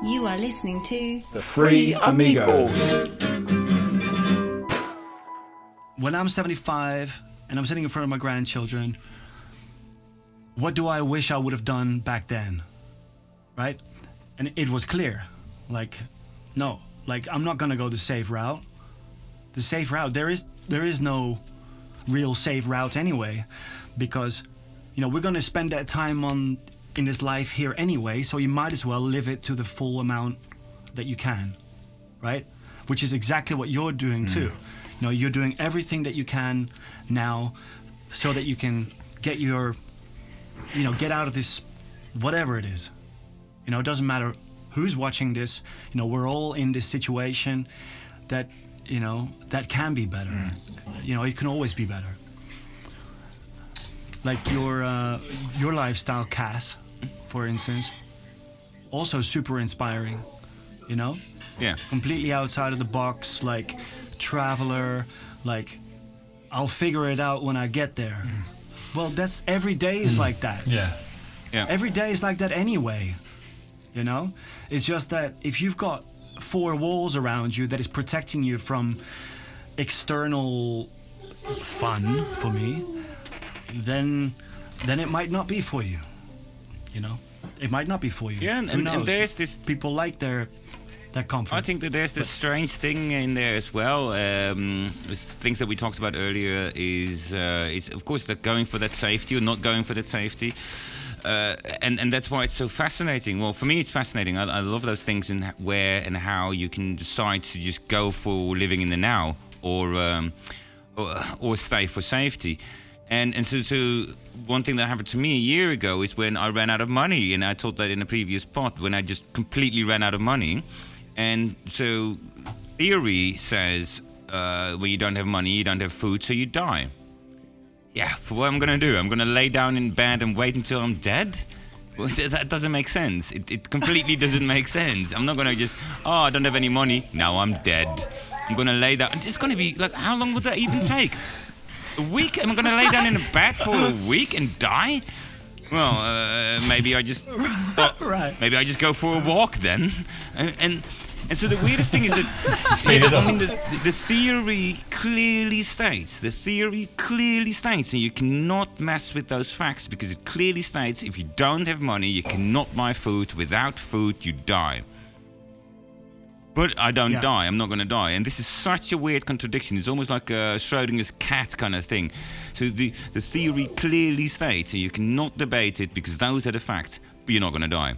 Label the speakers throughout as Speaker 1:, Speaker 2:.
Speaker 1: You are listening to
Speaker 2: The Free Amigos.
Speaker 3: When I'm 75 and I'm sitting in front of my grandchildren, what do I wish I would have done back then? Right? And it was clear. Like, no. Like, I'm not going to go the safe route. The safe route, there is no real safe route anyway. Because, you know, we're going to spend that time in this life here anyway, so you might as well live it to the full amount that you can, right? Which is exactly what you're doing too. You know, you're doing everything that you can now so that you can get get out of this, whatever it is. You know, it doesn't matter who's watching this. You know, we're all in this situation that, you know, that can be better. You know, it can always be better. Like your lifestyle, Cass, for instance, also super inspiring, you know?
Speaker 4: Yeah.
Speaker 3: Completely outside of the box, like traveler, like I'll figure it out when I get there. Well, that's every day is like that.
Speaker 2: Yeah.
Speaker 3: Every day is like that anyway, you know? It's just that if you've got four walls around you that is protecting you from external fun, for me, then it might not be for you. You know, it might not be for you.
Speaker 4: Yeah, and there's this.
Speaker 3: People like their comfort.
Speaker 4: I think that there's this strange thing in there as well. Things that we talked about earlier is of course that going for that safety or not going for that safety, and that's why it's so fascinating. Well, for me, it's fascinating. I love those things and where and how you can decide to just go for living in the now or stay for safety. And so one thing that happened to me a year ago is when I ran out of money, and I told that in a previous pod, when I just completely ran out of money. And so theory says when you don't have money, you don't have food, so you die. Yeah, for what I'm going to do? I'm going to lay down in bed and wait until I'm dead? Well, that doesn't make sense. It completely doesn't make sense. I'm not going to just, I don't have any money, now I'm dead. I'm going to lay down. It's going to be, like, how long would that even take? A week? Am I going to lay down in a bed for a week and die? Well, maybe I just
Speaker 3: right.
Speaker 4: Maybe I just go for a walk then. And so the weirdest thing is that the theory clearly states, and you cannot mess with those facts because it clearly states if you don't have money, you cannot buy food. Without food, you die. But I don't die. I'm not going to die. And this is such a weird contradiction. It's almost like a Schrodinger's cat kind of thing. So the theory clearly states, and you cannot debate it because those are the facts, but you're not going to die.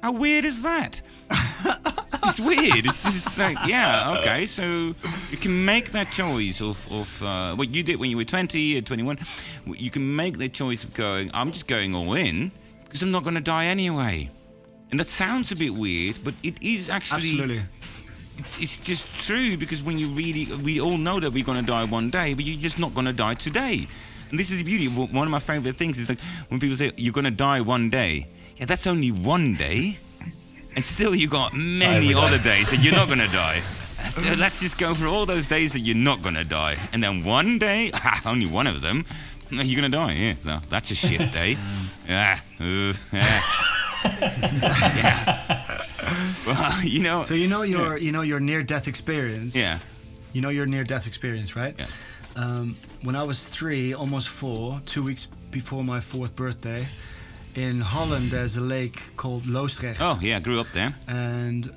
Speaker 4: How weird is that? It's weird. It's just like, yeah, okay. So you can make that choice of what you did when you were 20 or 21. You can make the choice of going, I'm just going all in because I'm not going to die anyway. And that sounds a bit weird, but it is actually...
Speaker 3: Absolutely.
Speaker 4: It's just true, because when we all know that we're going to die one day, but you're just not going to die today. And this is the beauty. One of my favorite things is like when people say, you're going to die one day. Yeah, that's only one day. And still you got many other days that you're not going to die. So let's just go for all those days that you're not going to die. And then one day, only one of them, you're going to die. Yeah, no, that's a shit day. Yeah. Well, you know.
Speaker 3: So you know your near-death experience.
Speaker 4: Yeah.
Speaker 3: You know your near-death experience, right?
Speaker 4: Yeah.
Speaker 3: When I was 3, almost 4, 2 weeks before my 4th birthday, in Holland there's a lake called Loosdrecht.
Speaker 4: Oh yeah, I grew up there.
Speaker 3: And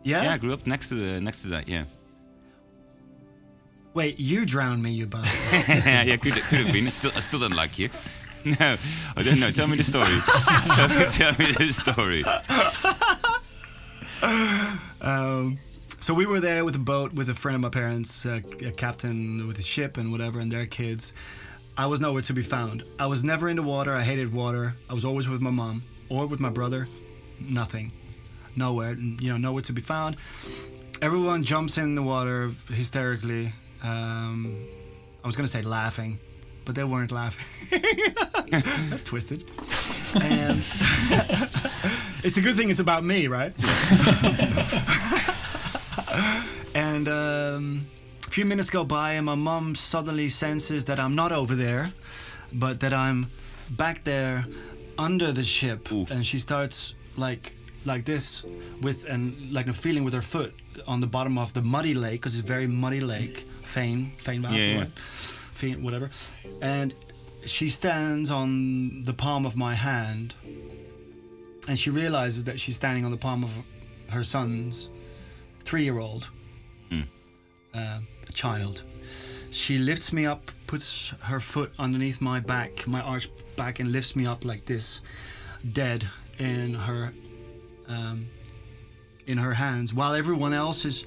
Speaker 3: yeah,
Speaker 4: I grew up next to that. Yeah.
Speaker 3: Wait, you drowned me, you bastard.
Speaker 4: Yeah, could have been. I still don't like you. No, I don't know. Tell me the story. Tell me the story.
Speaker 3: So we were there with a boat with a friend of my parents, a captain with a ship and whatever, and their kids. I was nowhere to be found. I was never in the water. I hated water. I was always with my mom or with my brother. Nothing. Nowhere. Nowhere to be found. Everyone jumps in the water hysterically. I was going to say laughing, but they weren't laughing. That's twisted. And it's a good thing it's about me, right? And a few minutes go by and my mom suddenly senses that I'm not over there, but that I'm back there under the ship.
Speaker 4: Ooh.
Speaker 3: And she starts like like this, feeling with her foot on the bottom of the muddy lake, because it's a very muddy lake, Fane Mountain, right? Fane, whatever. And she stands on the palm of my hand, and she realizes that she's standing on the palm of her son's 3-year-old child. She lifts me up, puts her foot underneath my back, my arched back, and lifts me up like this, dead in her hands, while everyone else is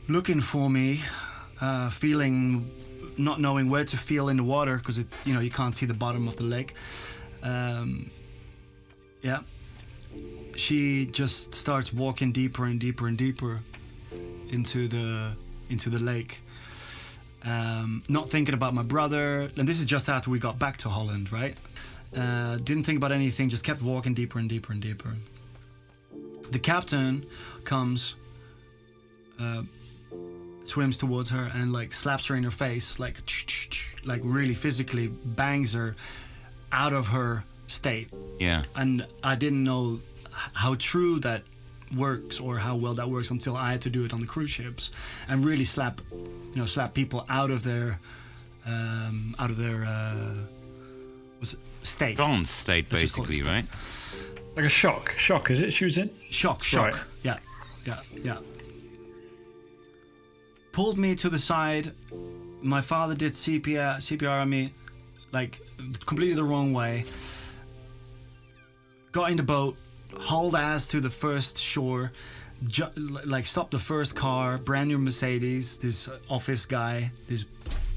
Speaker 3: looking for me, feeling, not knowing where to feel in the water, because you can't see the bottom of the lake. She just starts walking deeper and deeper and deeper into the lake. Not thinking about my brother, and this is just after we got back to Holland, right? Didn't think about anything, just kept walking deeper and deeper and deeper. The captain comes, swims towards her and like slaps her in her face, like really physically bangs her out of her state. Yeah. And I didn't know how true that works or how well that works until I had to do it on the cruise ships and really slap people out of their state.
Speaker 4: Trance state, basically, right?
Speaker 2: Like a shock, is it? She was in
Speaker 3: shock. Right. Yeah. Pulled me to the side. My father did CPR on me, like completely the wrong way. Got in the boat, hauled ass to the first shore, stopped the first car, brand new Mercedes. This office guy, this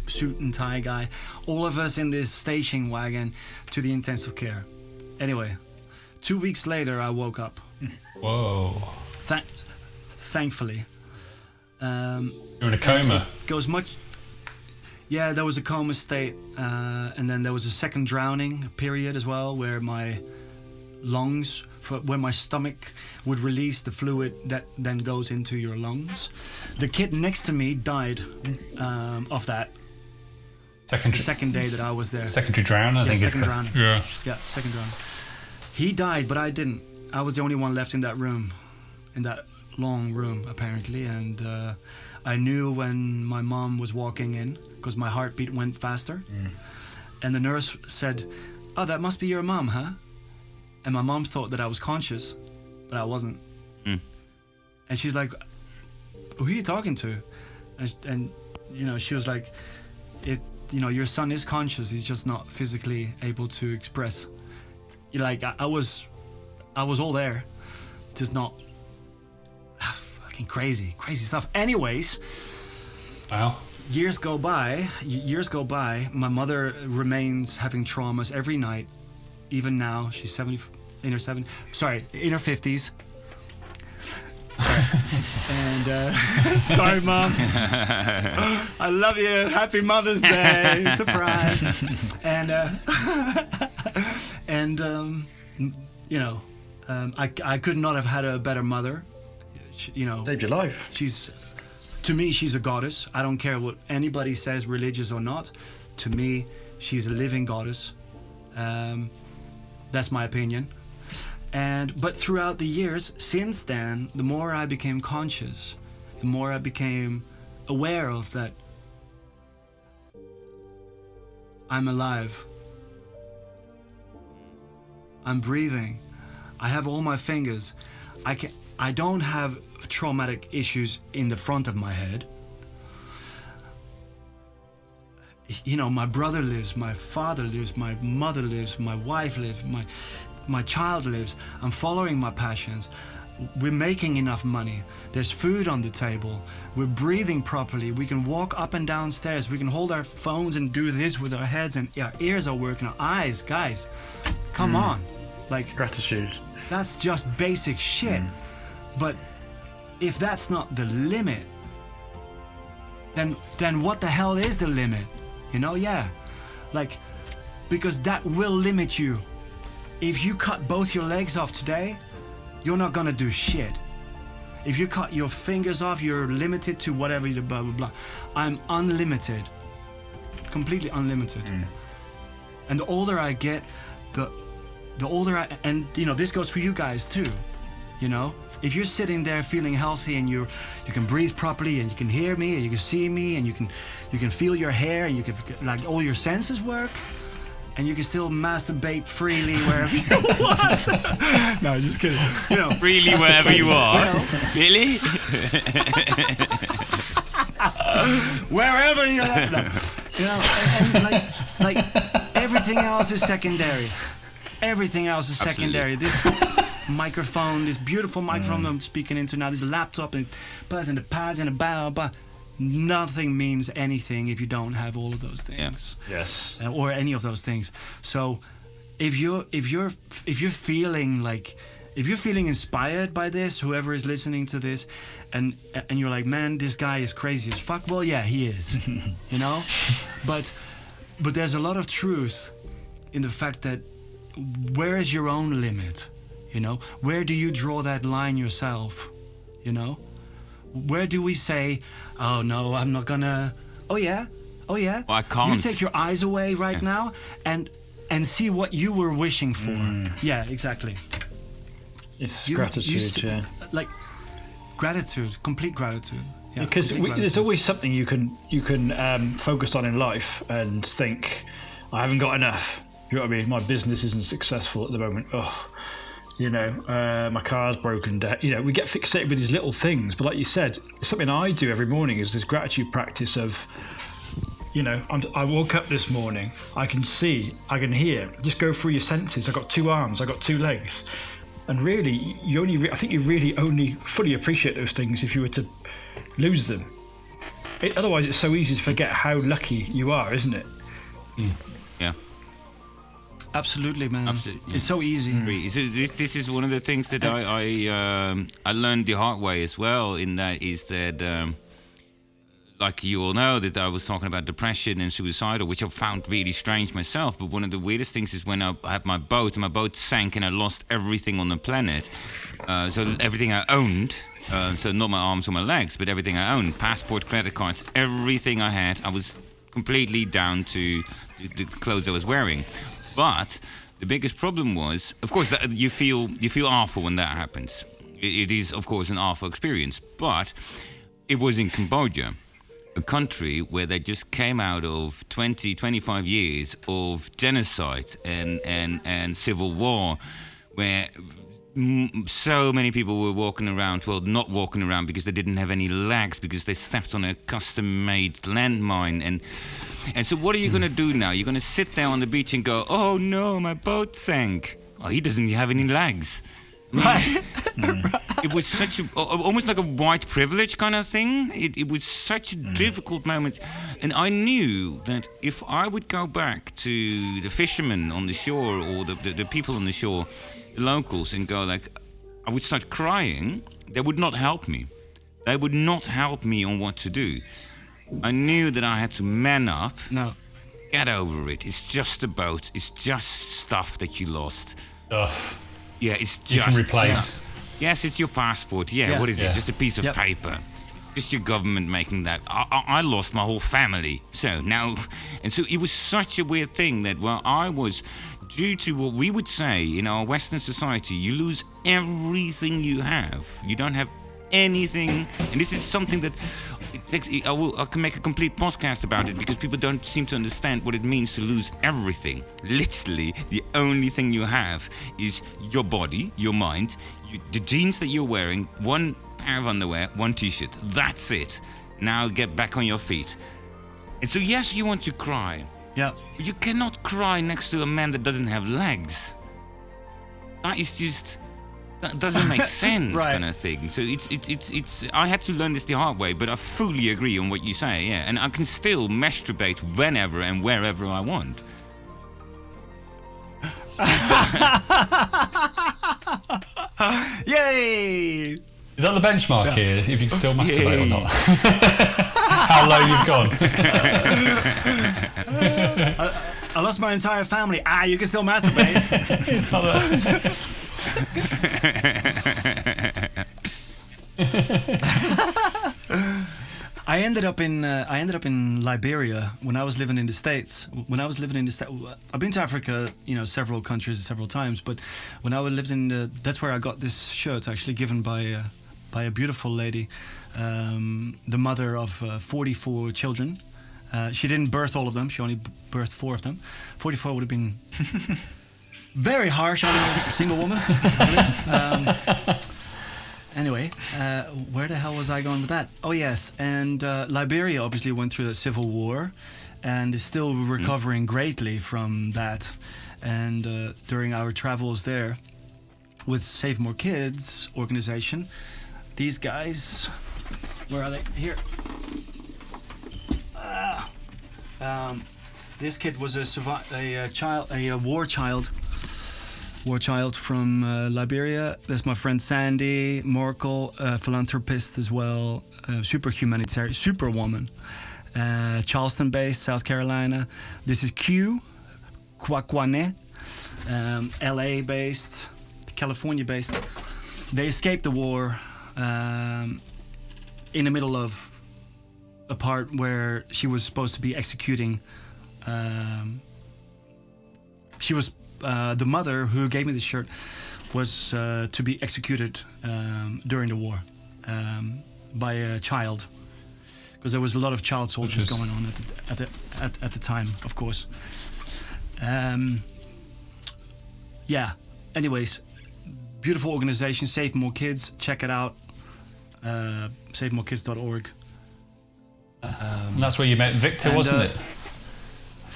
Speaker 3: suit and tie guy, all of us in this station wagon to the intensive care. Anyway, 2 weeks later, I woke up.
Speaker 2: Whoa!
Speaker 3: Thankfully.
Speaker 2: You're in a coma.
Speaker 3: Goes much. Yeah, there was a coma state, and then there was a second drowning period as well, where my lungs, where my stomach would release the fluid that then goes into your lungs. The kid next to me died of that. The second day that I was there.
Speaker 2: Secondary drown, I think.
Speaker 3: Second drowning.
Speaker 2: Yeah,
Speaker 3: second drowning. He died, but I didn't. I was the only one left in that room, in that long room, apparently. And I knew when my mom was walking in, because my heartbeat went faster. And the nurse said, "Oh, that must be your mom, huh?" And my mom thought that I was conscious, but I wasn't. And she's like, "Who are you talking to?" And she was like, your son is conscious, he's just not physically able to express. Like, I was all there, just not fucking crazy stuff. Anyways,
Speaker 2: wow. Years
Speaker 3: go by. My mother remains having traumas every night. Even now, she's in her 50s. And sorry, Mom. I love you. Happy Mother's Day. Surprise. And I could not have had a better mother.
Speaker 2: Saved your life.
Speaker 3: To me, she's a goddess. I don't care what anybody says, religious or not. To me, she's a living goddess. That's my opinion. But throughout the years since then, the more I became conscious, the more I became aware of that I'm alive. I'm breathing. I have all my fingers. I don't have traumatic issues in the front of my head. My brother lives, my father lives, my mother lives, my wife lives, my child lives. I'm following my passions. We're making enough money. There's food on the table. We're breathing properly. We can walk up and down stairs. We can hold our phones and do this with our heads, and our ears are working, our eyes. Guys, come on. Like,
Speaker 2: gratitude.
Speaker 3: That's just basic shit. But if that's not the limit, then what the hell is the limit? Because that will limit you. If you cut both your legs off today, you're not gonna do shit. If you cut your fingers off, you're limited to whatever, blah, blah, blah. I'm unlimited. Completely unlimited. And the older I get, the older and this goes for you guys too. If you're sitting there feeling healthy and you can breathe properly and you can hear me and you can see me and you can feel your hair and you can all your senses work and you can still masturbate freely wherever you want. No, just kidding.
Speaker 4: Freely wherever you are. Really?
Speaker 3: Wherever you are. No. And everything else is secondary. Everything else is secondary. Absolutely. This microphone, this beautiful microphone I'm speaking into now, this laptop and buttons and the pads and the blah, blah, nothing means anything if you don't have all of those things.
Speaker 2: Yeah. Yes.
Speaker 3: Or any of those things. So if you're feeling inspired by this, whoever is listening to this, and you're like, man, this guy is crazy as fuck. Well, yeah, he is. But there's a lot of truth in the fact that where is your own limit? Where do you draw that line yourself? Where do we say, oh no, I'm not gonna, oh yeah, well, I can't. You take your eyes away right now and see what you were wishing for. Yeah, exactly.
Speaker 2: It's gratitude,
Speaker 3: gratitude, complete gratitude. Yeah,
Speaker 2: because there's always something you can focus on in life and think, I haven't got enough. You know what I mean? My business isn't successful at the moment. My car's broken down. We get fixated with these little things. But like you said, something I do every morning is this gratitude practice of, I woke up this morning, I can see, I can hear. Just go through your senses. I got 2 arms, I got 2 legs. And really, I think you really only fully appreciate those things if you were to lose them. Otherwise, it's so easy to forget how lucky you are, isn't it?
Speaker 4: Yeah.
Speaker 3: Absolutely, man. Absolutely, yeah. It's so easy.
Speaker 4: So this is one of the things that I learned the hard way as well. Like you all know, that I was talking about depression and suicidal, which I found really strange myself. But one of the weirdest things is when I had my boat, and my boat sank, and I lost everything on the planet. So everything I owned, so not my arms or my legs, but everything I owned, passport, credit cards, everything I had, I was completely down to the clothes I was wearing. But the biggest problem was, of course, that you feel awful when that happens. It is, of course, an awful experience. But it was in Cambodia, a country where they just came out of 25 years of genocide and civil war, where so many people were walking around, well, not walking around because they didn't have any legs, because they stepped on a custom-made landmine. And so what are you going to do now? You're going to sit there on the beach and go, oh no, my boat sank. Oh, he doesn't have any legs. Right. It was such almost like a white privilege kind of thing. It was such a difficult moment. And I knew that if I would go back to the fishermen on the shore, or the people on the shore, the locals, and go like, I would start crying, they would not help me. They would not help me on what to do. I knew that I had to man up.
Speaker 3: No.
Speaker 4: Get over it. It's just a boat. It's just stuff that you lost.
Speaker 2: Stuff.
Speaker 4: Yeah, it's just...
Speaker 2: You can replace.
Speaker 4: Yes, it's your passport. Yeah. What is it? Just a piece of paper. It's just your government making that. I lost my whole family. So now... And so it was such a weird thing that, well, I was... Due to what we would say in our Western society, you lose everything you have. You don't have anything. And this is something that... I can make a complete podcast about it, because people don't seem to understand what it means to lose everything. Literally, the only thing you have is your body, your mind, the jeans that you're wearing, one pair of underwear, one t-shirt. That's it. Now get back on your feet. And so yes, you want to cry.
Speaker 3: Yeah.
Speaker 4: But you cannot cry next to a man that doesn't have legs. That is just... That doesn't make sense, right. Kind of thing. So it's. I had to learn this the hard way, but I fully agree on what you say. Yeah, and I can still masturbate whenever and wherever I want.
Speaker 3: Yay!
Speaker 2: Is that the benchmark here? If you can still masturbate or not? How low you've gone?
Speaker 3: I lost my entire family. You can still masturbate.
Speaker 2: It's not that.
Speaker 3: I ended up in Liberia when I was living in the States. I've been to Africa, several countries several times, but when I lived that's where I got this shirt actually given by a beautiful lady, the mother of 44 children. She didn't birth all of them; she only birthed 4 of them. 44 would have been very harsh on a single woman. Anyway, where the hell was I going with that? Oh yes, and Liberia obviously went through the civil war, and is still recovering greatly from that. And during our travels there, with Save More Kids organization, these guys, where are they? Here. This kid was a war child from Liberia. There's my friend Sandy Morkel, philanthropist as well, super humanitarian, superwoman. Charleston-based, South Carolina. This is Q, Kwakwane, LA-based, California-based. They escaped the war in the middle of a part where she was supposed to be executing. She was the mother who gave me this shirt was to be executed during the war by a child, because there was a lot of child soldiers going on at the time, of course. Yeah. Anyways, beautiful organization, Save More Kids. Check it out. SaveMoreKids.org.
Speaker 1: And that's where you met Victor, wasn't it?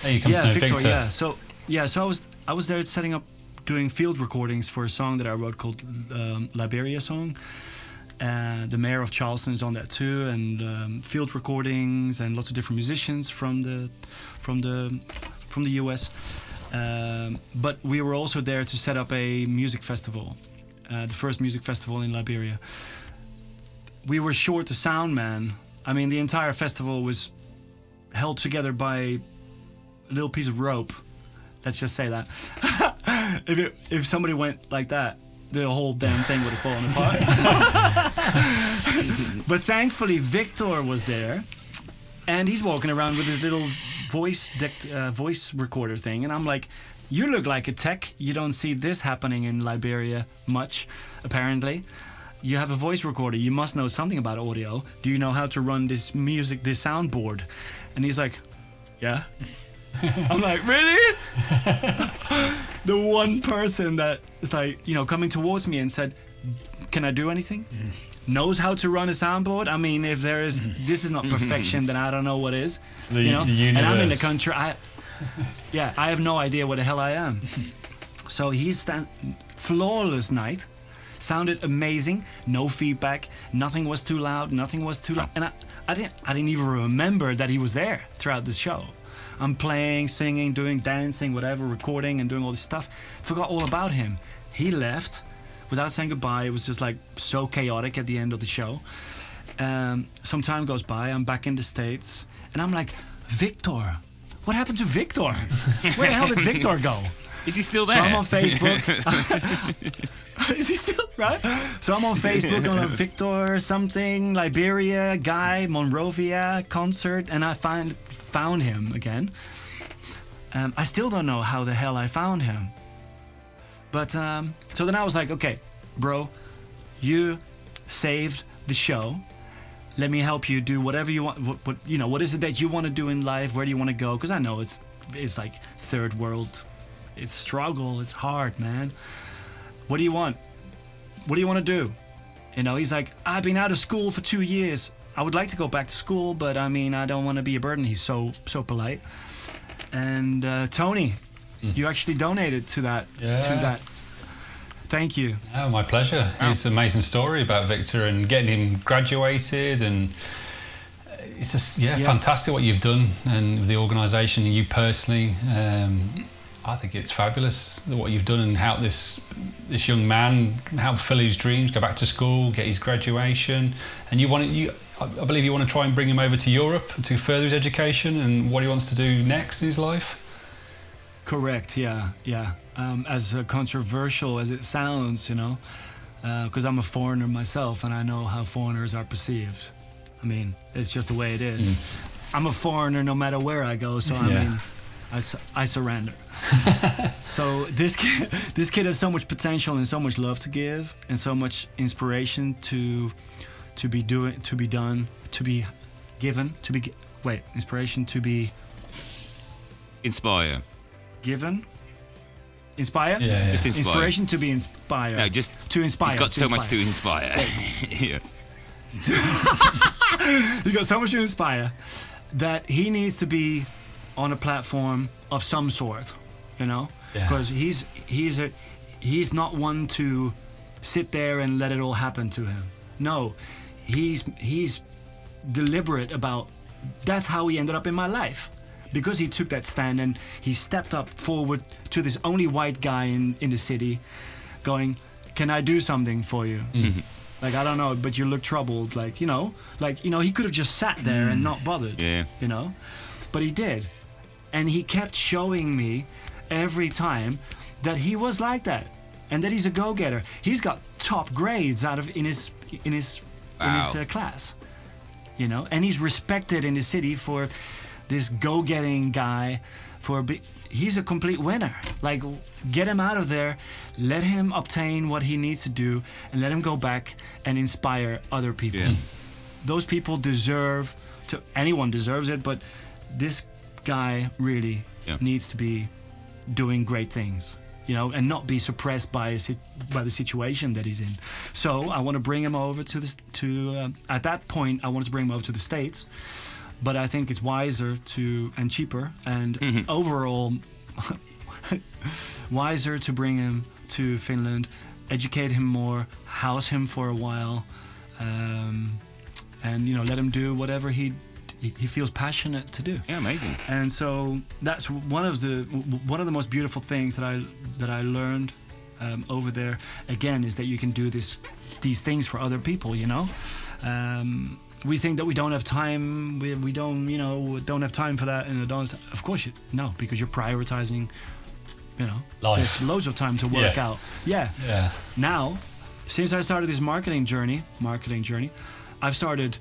Speaker 1: There you come to know Victor.
Speaker 3: Yeah. So I was there setting up, doing field recordings for a song that I wrote called Liberia Song. The mayor of Charleston is on that too, and field recordings and lots of different musicians from the US. But we were also there to set up a music festival, the first music festival in Liberia. We were short a sound man. I mean, the entire festival was held together by a little piece of rope. Let's just say that. If somebody went like that, the whole damn thing would have fallen apart. But thankfully, Victor was there, and he's walking around with his little voice recorder thing, and I'm like, you look like a tech. You don't see this happening in Liberia much, apparently. You have a voice recorder. You must know something about audio. Do you know how to run this soundboard? And he's like, yeah. I'm like, really? The one person that is like, coming towards me and said, can I do anything? Knows how to run a soundboard. I mean, if this is not perfection, then I don't know what is.
Speaker 1: The universe.
Speaker 3: And I'm in the country. I have no idea what the hell I am. So he stands, flawless night. Sounded amazing. No feedback. Nothing was too loud. And I didn't even remember that he was there throughout the show. I'm playing, singing, doing dancing, whatever, recording and doing all this stuff. Forgot all about him. He left without saying goodbye. It was just like so chaotic at the end of the show. Some time goes by. I'm back in the States. And I'm like, Victor. What happened to Victor? Where the hell did Victor go?
Speaker 4: Is he still there?
Speaker 3: So I'm on Facebook. Is he still, right? So I'm on Facebook on a Victor something, Liberia guy, Monrovia concert, and I found him again. I still don't know how the hell I found him. But, so then I was like, okay, bro, you saved the show. Let me help you do whatever you want. What is it that you want to do in life? Where do you want to go? Because I know it's like third world. It's struggle. It's hard, man. What do you want? What do you want to do? He's like, I've been out of school for 2 years. I would like to go back to school, but I mean, I don't want to be a burden. He's so polite. And Tony, you actually donated to that.
Speaker 1: Yeah.
Speaker 3: Thank you.
Speaker 1: Oh, my pleasure. It's an amazing story about Victor and getting him graduated, and it's just fantastic what you've done, and the organisation and you personally. I think it's fabulous what you've done and how this young man how fulfill his dreams, go back to school, get his graduation, and I believe you want to try and bring him over to Europe to further his education and what he wants to do next in his life.
Speaker 3: Correct. Yeah. As controversial as it sounds, because I'm a foreigner myself and I know how foreigners are perceived. I mean, it's just the way it is. I'm a foreigner no matter where I go, so I mean, I surrender. So this kid has so much potential and so much love to give, and so much inspiration to be
Speaker 4: Inspire.
Speaker 3: Given. Inspire?
Speaker 1: Yeah.
Speaker 4: Just inspire.
Speaker 3: Inspiration to be inspired.
Speaker 4: No, just
Speaker 3: to inspire.
Speaker 4: He's got so much to inspire. Yeah.
Speaker 3: He's got so much to inspire that he needs to be on a platform of some sort, you know, because he's not one to sit there and let it all happen to him. No, he's deliberate about. That's how he ended up in my life, because he took that stand and he stepped up forward to this only white guy in the city, going, "Can I do something for you?" Mm-hmm. Like, I don't know, but you look troubled. Like, you know, he could have just sat there and not bothered. Yeah. You know, but he did, and he kept showing me every time that he was like that, and that he's a go-getter. He's got top grades in his class, you know, and he's respected in the city for this go-getting guy. He's a complete winner. Like, get him out of there, let him obtain what he needs to do, and let him go back and inspire other people. Yeah. Those people deserve to. Anyone deserves it, but this guy really needs to be doing great things, you know, and not be suppressed by the situation that he's in. So I want to bring him over at that point I wanted to bring him over to the States, but I think it's wiser and cheaper and overall wiser to bring him to Finland, educate him more, house him for a while, and, you know, let him do whatever he feels passionate to do.
Speaker 4: Yeah, amazing.
Speaker 3: And so that's one of the most beautiful things that I learned over there. Again, is that you can do these things for other people. You know, we think that we don't have time. We don't have time for that, and of course no, because you're prioritizing. You know,
Speaker 1: life.
Speaker 3: There's loads of time to work out. Yeah. Now, since I started this marketing journey, I've started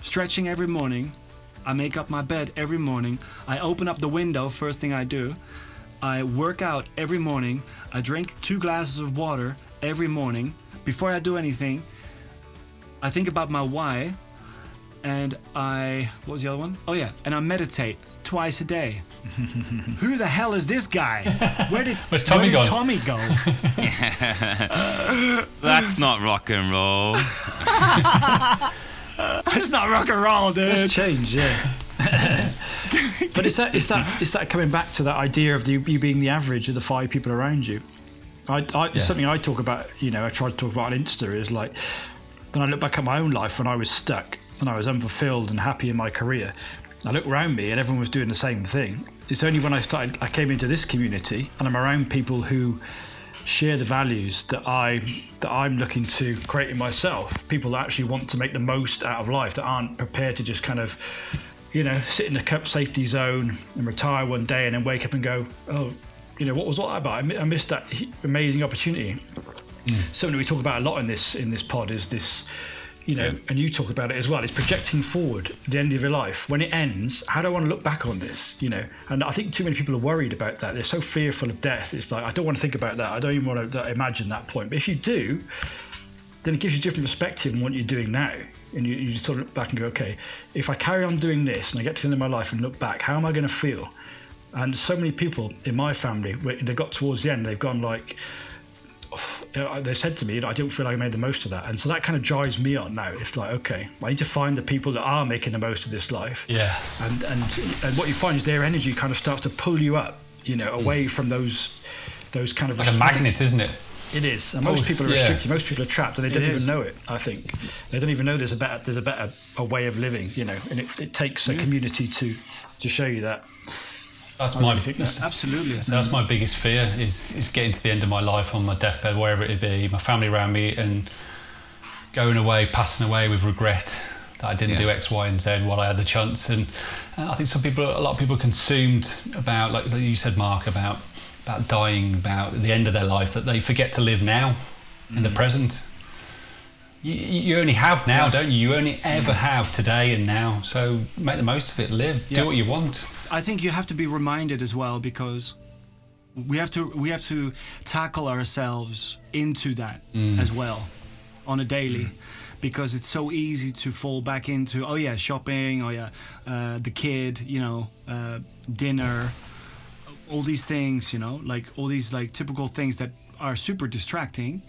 Speaker 3: stretching every morning. I make up my bed every morning. I open up the window, first thing I do. I work out every morning. I drink 2 glasses of water every morning. Before I do anything, I think about my why. And what was the other one? Oh yeah, and I meditate twice a day. Who the hell is this guy? Where did Tommy go?
Speaker 4: That's not rock and roll.
Speaker 3: It's not rock and roll, dude.
Speaker 2: It's change, yeah. But it's that coming back to that idea of you being the average of the 5 people around you. Something I talk about, you know, I try to talk about on Insta is like, when I look back at my own life when I was stuck and I was unfulfilled and happy in my career, I look around me and everyone was doing the same thing. It's only when I came into this community and I'm around people who share the values that I'm looking to create in myself. People that actually want to make the most out of life, that aren't prepared to just kind of, you know, sit in the safety zone and retire one day and then wake up and go, oh, you know, what was all that about? I missed that amazing opportunity. Something we talk about a lot in this pod is this, you know, and you talk about it as well. It's projecting forward the end of your life. When it ends, how do I want to look back on this? You know, and I think too many people are worried about that. They're so fearful of death. It's like, I don't want to think about that. I don't even want to imagine that point. But if you do, then it gives you a different perspective on what you're doing now. And you just sort of look back and go, okay, if I carry on doing this and I get to the end of my life and look back, how am I going to feel? And so many people in my family, they got towards the end, they've gone like, they said to me, I don't feel like I made the most of that. And so that kind of drives me on now. It's like, okay, I need to find the people that are making the most of this life.
Speaker 1: Yeah.
Speaker 3: And what you find is their energy kind of starts to pull you up, you know, away from those kind of...
Speaker 1: Like a magnet, isn't it?
Speaker 2: It is. And most people are restricted, most people are trapped, and they don't even know it, I think. They don't even know there's a better way of living, you know, and it takes a community to show you that.
Speaker 3: Absolutely.
Speaker 1: That's my biggest fear is getting to the end of my life on my deathbed, wherever it be, my family around me, and going away, passing away with regret that I didn't do X, Y, and Z while I had the chance. And I think a lot of people are consumed about, like you said, Mark, about dying, about the end of their life, that they forget to live now in the present. You only have now, don't you? You only ever have today and now. So make the most of it. Live. Do what you want.
Speaker 3: I think you have to be reminded as well, because we have to tackle ourselves into that as well on a daily, because it's so easy to fall back into shopping, the kid, dinner, all these things, like all these like typical things that are super distracting.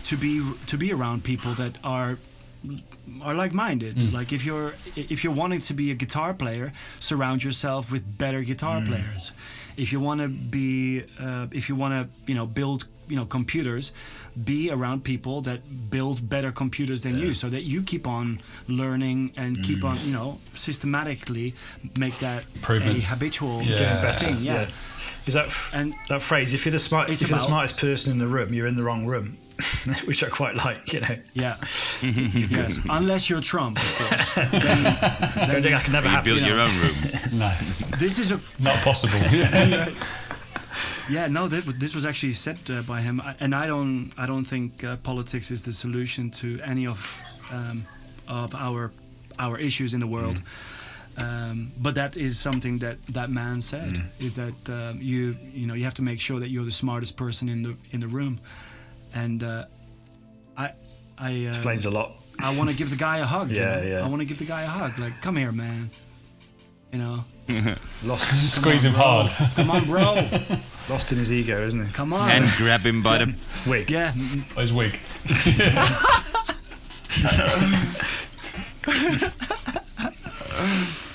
Speaker 3: To be around people that are like-minded. Like if you're wanting to be a guitar player, surround yourself with better guitar players. If you want to be, build, computers, be around people that build better computers than you, so that you keep on learning and keep on, systematically make that a habitual thing. Yeah.
Speaker 2: Is that phrase? If you're the smartest person in the room, you're in the wrong room. Which I quite like,
Speaker 3: Yeah. Yes. Unless you're Trump, of course. Then
Speaker 2: I think I can never happen.
Speaker 4: You build your own room.
Speaker 1: No.
Speaker 3: This is
Speaker 1: not possible.
Speaker 3: Yeah. No. This was actually said by him, and I don't think politics is the solution to any of our issues in the world. But that is something that man said, is that you have to make sure that you're the smartest person in the room. And I
Speaker 2: explains a lot.
Speaker 3: I want to give the guy a hug.
Speaker 2: Yeah.
Speaker 3: I want to give the guy a hug. Like, come here, man.
Speaker 1: Squeeze him hard.
Speaker 3: Come on, bro.
Speaker 2: Lost in his ego, isn't he?
Speaker 3: Come on.
Speaker 4: And grab him by the
Speaker 2: wig.
Speaker 3: Yeah.
Speaker 1: His wig.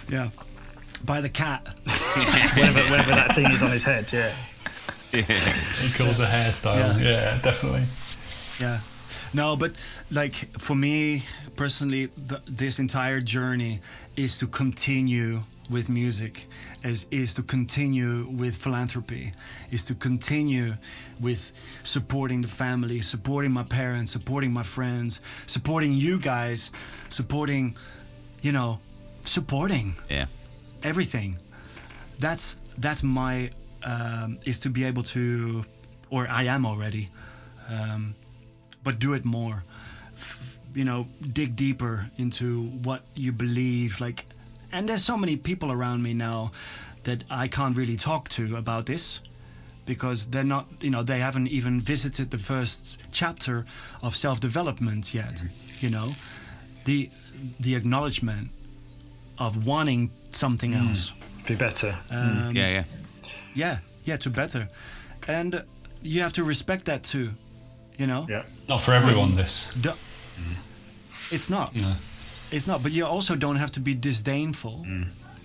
Speaker 3: Yeah. By the cat.
Speaker 2: whenever that thing is on his head. Yeah.
Speaker 1: He calls the hairstyle. Yeah, definitely.
Speaker 3: Yeah. No, but like for me personally, this entire journey is to continue with music, is to continue with philanthropy, is to continue with supporting the family, supporting my parents, supporting my friends, supporting you guys, supporting everything. That's my is to be able to, or I am already, but do it more. Dig deeper into what you believe. Like, and there's so many people around me now that I can't really talk to about this, because they're not, they haven't even visited the first chapter of self-development yet. The acknowledgement of wanting something else.
Speaker 2: Be better.
Speaker 3: Yeah, to better. And you have to respect that too,
Speaker 2: Yeah.
Speaker 1: Not for everyone, this.
Speaker 3: It's not.
Speaker 1: No.
Speaker 3: It's not. But you also don't have to be disdainful,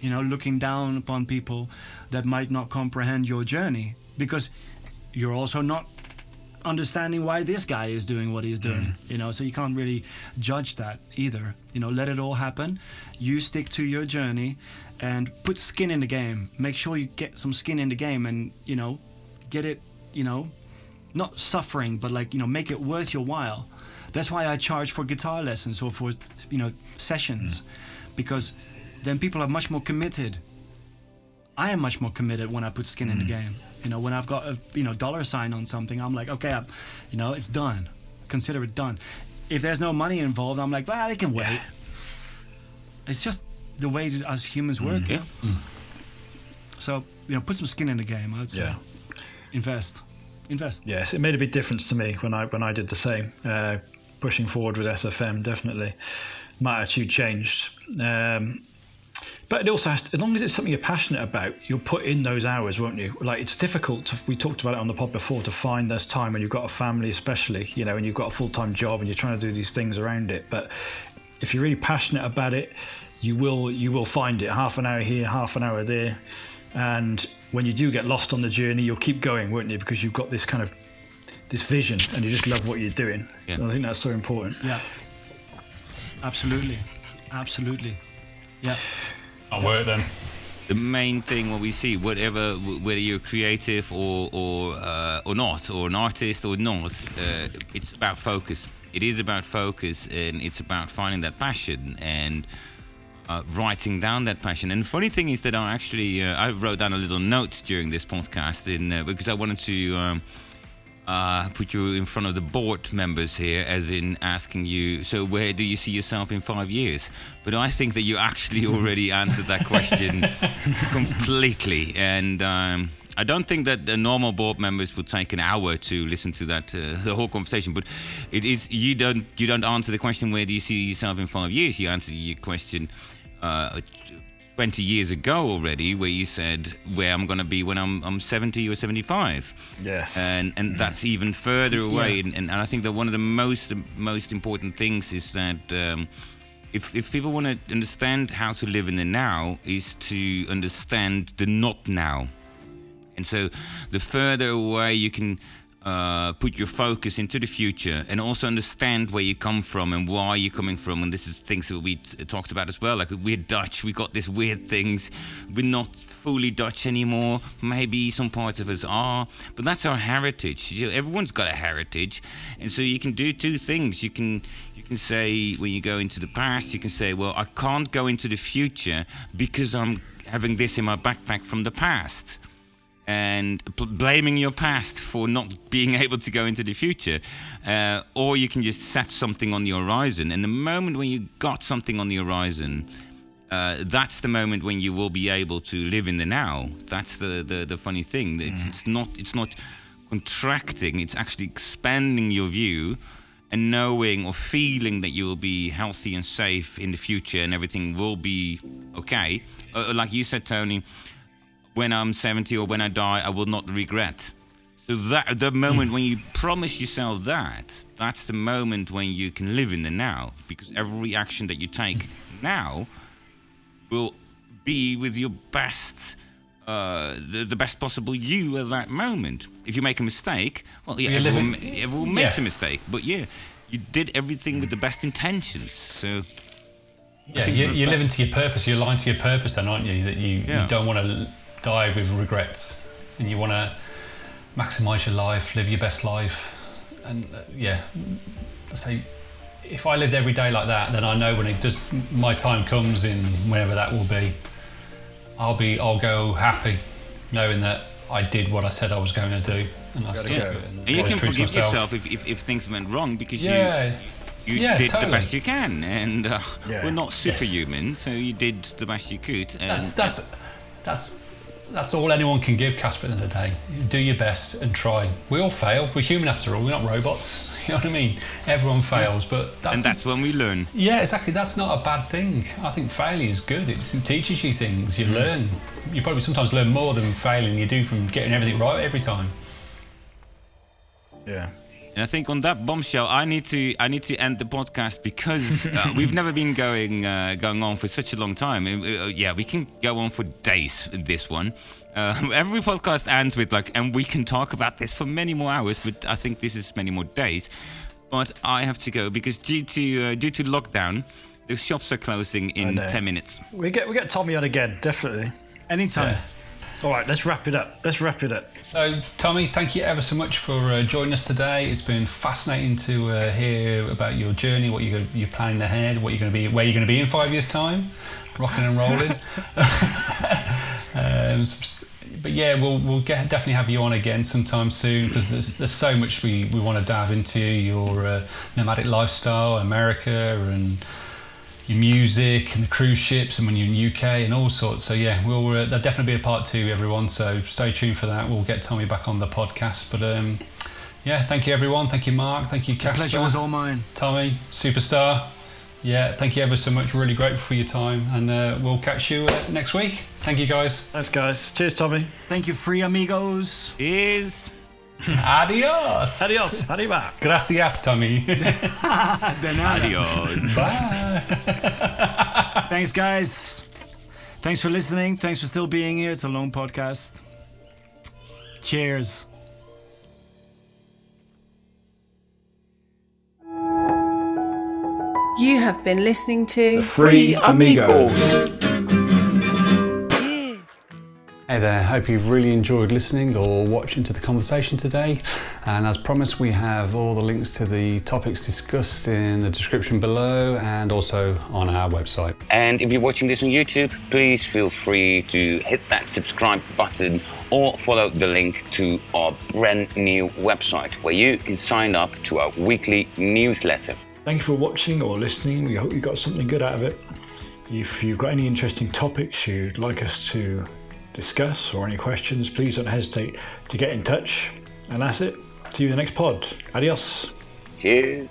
Speaker 3: looking down upon people that might not comprehend your journey, because you're also not understanding why this guy is doing what he's doing, so you can't really judge that either. Let it all happen. You stick to your journey and put skin in the game. Make sure you get some skin in the game, and get it, not suffering, but like, make it worth your while. That's why I charge for guitar lessons or for sessions, because then people are much more committed. I am much more committed when I put skin in the game. When I've got a dollar sign on something, I'm like, okay, it's done. Consider it done. If there's no money involved, I'm like, well, it can wait. It's just the way that us humans work. So put some skin in the game, I would say. Invest.
Speaker 2: Yes, it made a big difference to me when I did the same. Pushing forward with SFM, definitely. My attitude changed. But it also has to, as long as it's something you're passionate about, you'll put in those hours, won't you? Like, it's difficult we talked about it on the pod before, to find this time when you've got a family, especially, and you've got a full-time job and you're trying to do these things around it. But if you're really passionate about it, you will find it. Half an hour here, half an hour there. And when you do get lost on the journey, you'll keep going, won't you? Because you've got this kind of this vision and you just love what you're doing. Yeah. And I think that's so important.
Speaker 3: Yeah. Absolutely. Yeah.
Speaker 1: I'll work then.
Speaker 4: The main thing what we see, whether you're creative or not, or an artist or not, it's about focus. It is about focus, and it's about finding that passion and writing down that passion. And the funny thing is that I wrote down a little note during this podcast because I wanted to put you in front of the board members here, as in asking you, so where do you see yourself in 5 years? But I think that you actually already answered that question completely. And I don't think that the normal board members would take an hour to listen to that the whole conversation. But it is you don't answer the question, where do you see yourself in 5 years? You answer your question 20 years ago already, where you said where I'm going to be when I'm 70 or 75.
Speaker 2: Yes.
Speaker 4: And that's even further away. Yeah. And I think that one of the most important things is that if people want to understand how to live in the now, is to understand the not now. And so the further away you can put your focus into the future, and also understand where you come from and why you're coming from. And this is things that we talked about as well. Like, we're Dutch, we got these weird things. We're not fully Dutch anymore. Maybe some parts of us are, but that's our heritage. Everyone's got a heritage. And so you can do two things. You can say, when you go into the past, you can say, well, I can't go into the future because I'm having this in my backpack from the past. And blaming your past for not being able to go into the future. Or you can just set something on the horizon. And the moment when you got something on the horizon, that's the moment when you will be able to live in the now. That's the funny thing. It's not contracting, it's actually expanding your view and knowing or feeling that you will be healthy and safe in the future and everything will be okay. Like you said, Tony, when I'm 70 or when I die, I will not regret. So that the moment when you promise yourself that, that's the moment when you can live in the now, because every action that you take now will be with your best, the best possible you at that moment. If you make a mistake, well, yeah, everyone makes a mistake, but yeah, you did everything with the best intentions. So
Speaker 1: yeah, you're living to your purpose. You're aligned to your purpose, then, aren't you? That you don't want to die with regrets, and you want to maximize your life, live your best life. And I say, if I lived every day like that, then I know when my time comes in whenever that will be, I'll go happy, knowing that I did what I said I was going to do, and I stuck to it.
Speaker 4: And you can forgive yourself if things went wrong, because you did the best you can, and we're not superhuman, so you did the best you could. And
Speaker 1: that's all anyone can give, Casper, at the end of the day. Do your best and try. We all fail. We're human after all. We're not robots. You know what I mean? Everyone fails, but
Speaker 4: that's when we learn.
Speaker 1: Yeah, exactly. That's not a bad thing. I think failure is good. It teaches you things. You learn. You probably sometimes learn more than failing you do from getting everything right every time.
Speaker 2: Yeah.
Speaker 4: And I think on that bombshell, I need to end the podcast, because we've never been going on for such a long time. We can go on for days with this one. Every podcast ends with and we can talk about this for many more hours, but I think this is many more days. But I have to go, because due to lockdown, the shops are closing in 10 minutes.
Speaker 2: We get Tommy on again, definitely.
Speaker 3: Anytime.
Speaker 2: Yeah. All right, let's wrap it up.
Speaker 1: So, Tommy, thank you ever so much for joining us today. It's been fascinating to hear about your journey, what you're planning ahead, what you're going to be, where you're going to be in 5 years' time, rocking and rolling. But yeah, we'll definitely have you on again sometime soon, because there's so much we want to dive into, your nomadic lifestyle, America, and your music and the cruise ships, and when you're in UK and all sorts. So yeah, there'll definitely be a part 2, everyone, so stay tuned for that. We'll get Tommy back on the podcast. But thank you, everyone. Thank you, Mark. Thank you, Casper.
Speaker 3: The pleasure was all mine.
Speaker 1: Tommy, superstar. Yeah, thank you ever so much. Really grateful for your time, and we'll catch you next week. Thank you, guys.
Speaker 2: Thanks, guys. Cheers, Tommy.
Speaker 3: Thank you, free amigos.
Speaker 4: Cheers.
Speaker 1: Adios.
Speaker 2: Adios. Arriba.
Speaker 1: Gracias, Tommy.
Speaker 4: Adios.
Speaker 1: Bye.
Speaker 3: Thanks, guys. Thanks for listening. Thanks for still being here. It's a long podcast. Cheers.
Speaker 5: You have been listening to
Speaker 2: Free Amigos.
Speaker 1: Hey there, hope you've really enjoyed listening or watching to the conversation today. And as promised, we have all the links to the topics discussed in the description below and also on our website.
Speaker 4: And if you're watching this on YouTube, please feel free to hit that subscribe button
Speaker 5: or follow the link to our brand new website where you can sign up to our weekly newsletter.
Speaker 2: Thank you for watching or listening. We hope you got something good out of it. If you've got any interesting topics you'd like us to discuss or any questions, please don't hesitate to get in touch. And that's it. See you in the next pod. Adios.
Speaker 5: Cheers.